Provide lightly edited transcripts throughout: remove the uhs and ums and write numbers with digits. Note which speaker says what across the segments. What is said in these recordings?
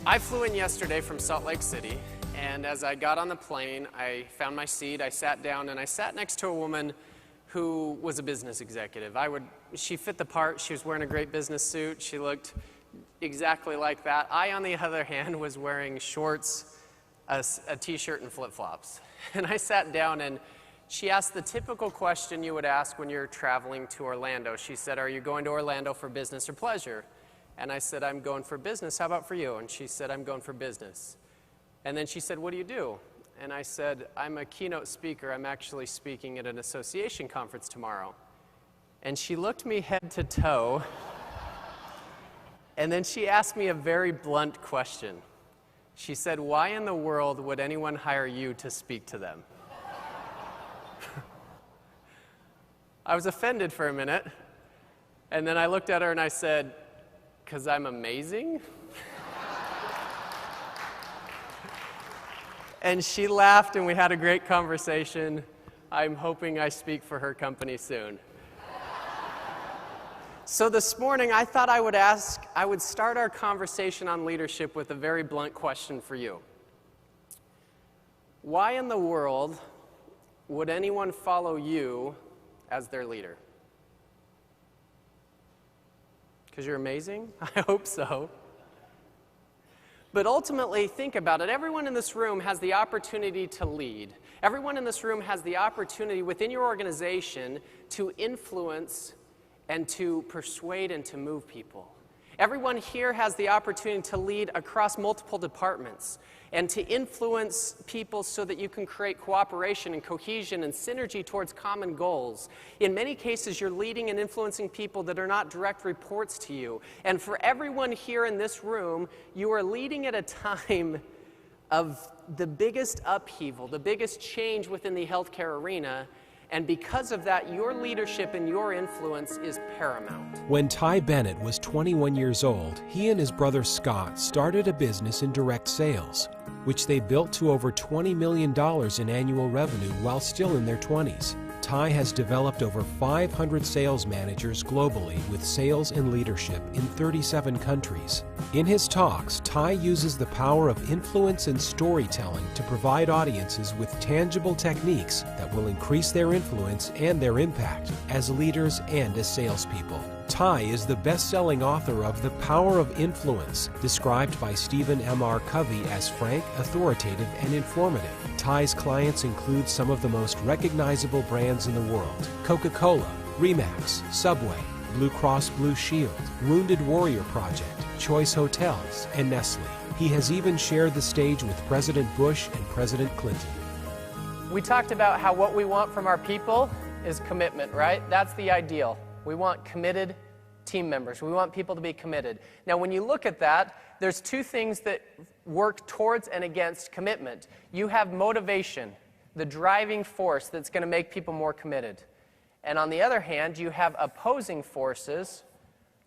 Speaker 1: I flew in yesterday from Salt Lake City, and as I got on the plane, I found my seat, I sat down, and I sat next to a woman who was a business executive. She fit the part, she was wearing a great business suit, she looked exactly like that. I, on the other hand, was wearing shorts, a t-shirt, and flip-flops. And I sat down, and she asked the typical question you would ask when you're traveling to Orlando. She said, "Are you going to Orlando for business or pleasure?" And I said, "I'm going for business. How about for you?" And she said, "I'm going for business." And then she said, "What do you do?" And I said, "I'm a keynote speaker. I'm actually speaking at an association conference tomorrow." And she looked me head to toe, and then she asked me a very blunt question. She said, "Why in the world would anyone hire you to speak to them?" I was offended for a minute, and then I looked at her and I said, "'Cause I'm amazing?" And she laughed and we had a great conversation. I'm hoping I speak for her company soon. So this morning I thought I would start our conversation on leadership with a very blunt question for you. Why in the world would anyone follow you as their leader? Because you're amazing? I hope so. But ultimately, think about it. Everyone in this room has the opportunity to lead. Everyone in this room has the opportunity within your organization to influence and to persuade and to move people. Everyone here has the opportunity to lead across multiple departments and to influence people so that you can create cooperation and cohesion and synergy towards common goals. In many cases, you're leading and influencing people that are not direct reports to you. And for everyone here in this room, you are leading at a time of the biggest upheaval, the biggest change within the healthcare arena. And because of that, your leadership and your influence is paramount.
Speaker 2: When Ty Bennett was 21 years old, he and his brother Scott started a business in direct sales, which they built to over $20 million in annual revenue while still in their 20s. Ty has developed over 500 sales managers globally with sales and leadership in 37 countries. In his talks, Ty uses the power of influence and storytelling to provide audiences with tangible techniques that will increase their influence and their impact as leaders and as salespeople. Ty is the best-selling author of The Power of Influence, described by Stephen M.R. Covey as frank, authoritative, and informative. Ty's clients include some of the most recognizable brands in the world: Coca-Cola, Remax, Subway, Blue Cross Blue Shield, Wounded Warrior Project, Choice Hotels, and Nestle. He has even shared the stage with President Bush and President Clinton.
Speaker 1: We talked about how what we want from our people is commitment, right? That's the ideal. We want committed team members. We want people to be committed. Now, when you look at that, there's two things that work towards and against commitment. You have motivation, the driving force that's going to make people more committed. And on the other hand, you have opposing forces,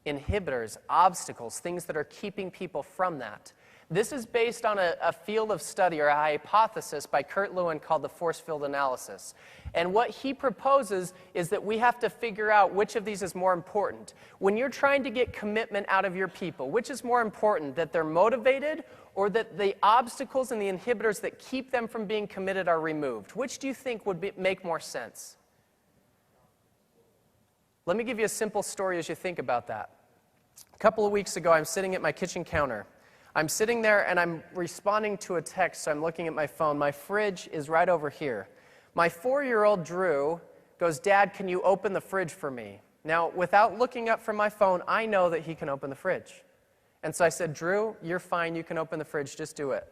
Speaker 1: inhibitors, obstacles, things that are keeping people from that. This is based on a field of study or a hypothesis by Kurt Lewin called the force field analysis. And what he proposes is that we have to figure out which of these is more important. When you're trying to get commitment out of your people, which is more important, that they're motivated or that the obstacles and the inhibitors that keep them from being committed are removed? Which do you think would make more sense? Let me give you a simple story as you think about that. A couple of weeks ago, I'm sitting at my kitchen counter. I'm sitting there and I'm responding to a text, so I'm looking at my phone. My fridge is right over here. My 4-year-old Drew goes, "Dad, can you open the fridge for me?" Now, without looking up from my phone, I know that he can open the fridge. And so I said, "Drew, you're fine, you can open the fridge, just do it."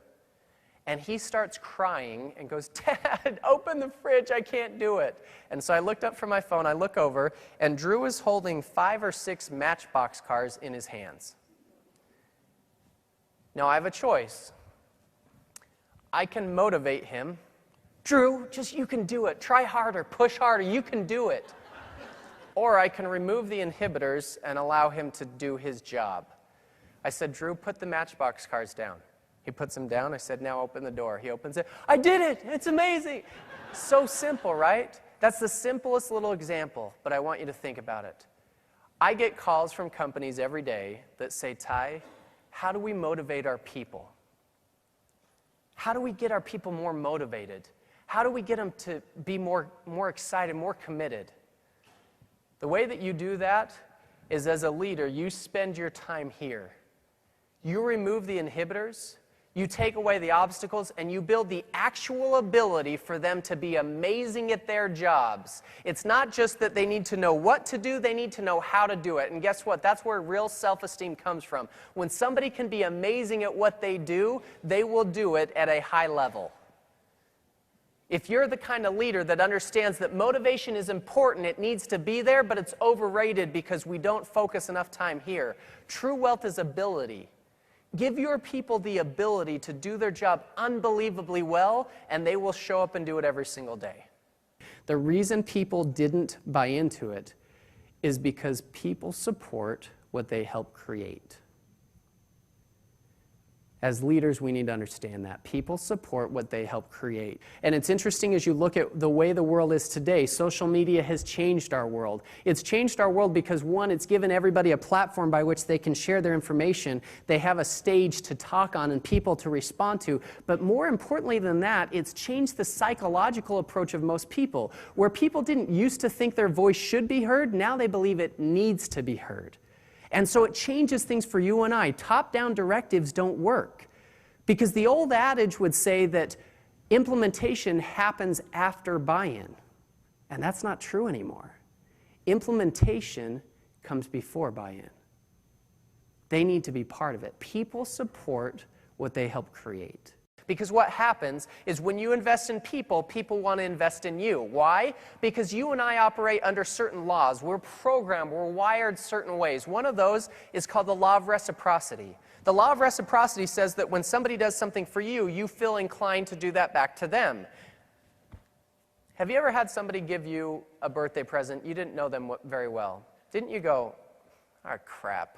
Speaker 1: And he starts crying and goes, "Dad, open the fridge, I can't do it." And so I looked up from my phone, I look over, and Drew is holding 5 or 6 Matchbox cars in his hands. Now, I have a choice. I can motivate him. "Drew, just you can do it. Try harder, push harder, you can do it." Or I can remove the inhibitors and allow him to do his job. I said, "Drew, put the Matchbox cars down." He puts them down. I said, "Now open the door." He opens it. "I did it! It's amazing!" So simple, right? That's the simplest little example, but I want you to think about it. I get calls from companies every day that say, "Ty, how do we motivate our people? How do we get our people more motivated? How do we get them to be more excited, more committed? The way that you do that is, as a leader, you spend your time here. You remove the inhibitors, you take away the obstacles, and you build the actual ability for them to be amazing at their jobs. It's not just that they need to know what to do, they need to know how to do it. And guess what? That's where real self-esteem comes from. When somebody can be amazing at what they do, they will do it at a high level. If you're the kind of leader that understands that motivation is important, it needs to be there, but it's overrated because we don't focus enough time here. True wealth is ability. Give your people the ability to do their job unbelievably well, and they will show up and do it every single day. The reason people didn't buy into it is because people support what they help create. As leaders, we need to understand that. People support what they help create. And it's interesting as you look at the way the world is today, social media has changed our world. It's changed our world because, one, it's given everybody a platform by which they can share their information. They have a stage to talk on and people to respond to. But more importantly than that, it's changed the psychological approach of most people. Where people didn't used to think their voice should be heard, now they believe it needs to be heard. And so it changes things for you and I. Top-down directives don't work. Because the old adage would say that implementation happens after buy-in. And that's not true anymore. Implementation comes before buy-in. They need to be part of it. People support what they help create. Because what happens is when you invest in people, people want to invest in you. Why? Because you and I operate under certain laws. We're programmed, we're wired certain ways. One of those is called the Law of Reciprocity. The Law of Reciprocity says that when somebody does something for you, you feel inclined to do that back to them. Have you ever had somebody give you a birthday present? You didn't know them very well. Didn't you go, oh, crap.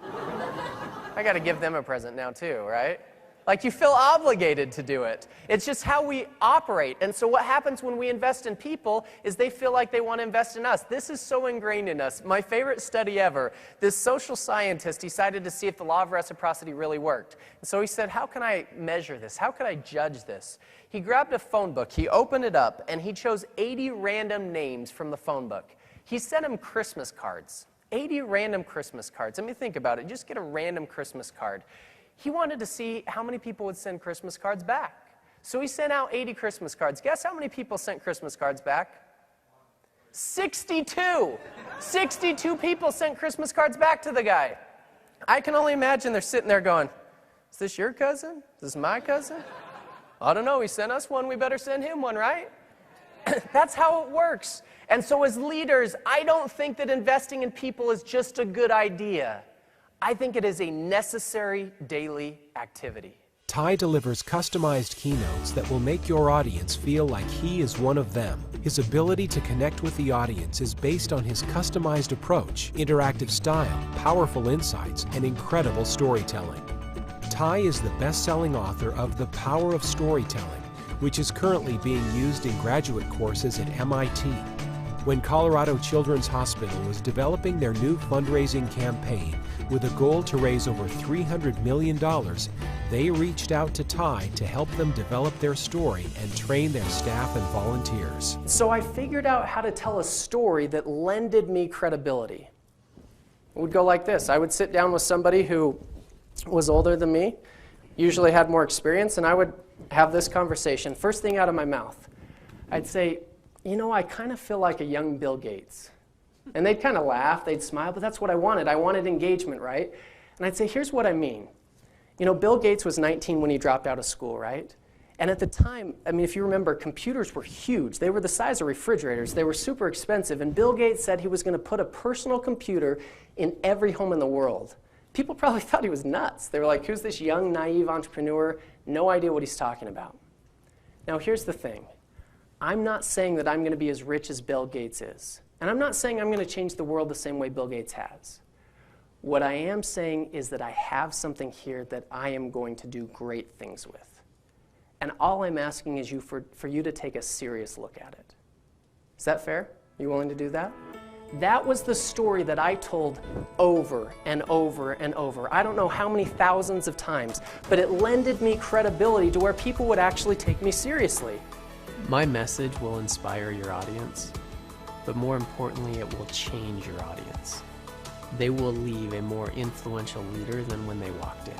Speaker 1: I got to give them a present now too, right? Like you feel obligated to do it. It's just how we operate. And so what happens when we invest in people is they feel like they want to invest in us. This is so ingrained in us. My favorite study ever, this social scientist decided to see if the law of reciprocity really worked. And so he said, how can I measure this? How can I judge this? He grabbed a phone book, he opened it up, and he chose 80 random names from the phone book. He sent them Christmas cards. 80 random Christmas cards. Let me think about it. Just get a random Christmas card. He wanted to see how many people would send Christmas cards back. So he sent out 80 Christmas cards. Guess how many people sent Christmas cards back? 62. 62 people sent Christmas cards back to the guy. I can only imagine they're sitting there going, is this your cousin? Is this my cousin? I don't know. He sent us one. We better send him one, right? That's how it works. And so as leaders, I don't think that investing in people is just a good idea. I think it is a necessary daily activity.
Speaker 2: Ty delivers customized keynotes that will make your audience feel like he is one of them. His ability to connect with the audience is based on his customized approach, interactive style, powerful insights, and incredible storytelling. Ty is the best-selling author of The Power of Storytelling, which is currently being used in graduate courses at MIT. When Colorado Children's Hospital was developing their new fundraising campaign with a goal to raise over $300 million, they reached out to Ty to help them develop their story and train their staff and volunteers.
Speaker 1: So I figured out how to tell a story that lended me credibility. It would go like this. I would sit down with somebody who was older than me, usually had more experience, and I would have this conversation. First thing out of my mouth, I'd say, you know, I kind of feel like a young Bill Gates. And they'd kind of laugh, they'd smile, but that's what I wanted. I wanted engagement, right? And I'd say, here's what I mean. You know, Bill Gates was 19 when he dropped out of school, right? And at the time, I mean, if you remember, computers were huge. They were the size of refrigerators. They were super expensive. And Bill Gates said he was going to put a personal computer in every home in the world. People probably thought he was nuts. They were like, who's this young, naive entrepreneur? No idea what he's talking about. Now, here's the thing. I'm not saying that I'm going to be as rich as Bill Gates is. And I'm not saying I'm going to change the world the same way Bill Gates has. What I am saying is that I have something here that I am going to do great things with. And all I'm asking is for you to take a serious look at it. Is that fair? Are you willing to do that? That was the story that I told over and over and over. I don't know how many thousands of times, but it lended me credibility to where people would actually take me seriously.
Speaker 3: My message will inspire your audience, but more importantly, it will change your audience. They will leave a more influential leader than when they walked in.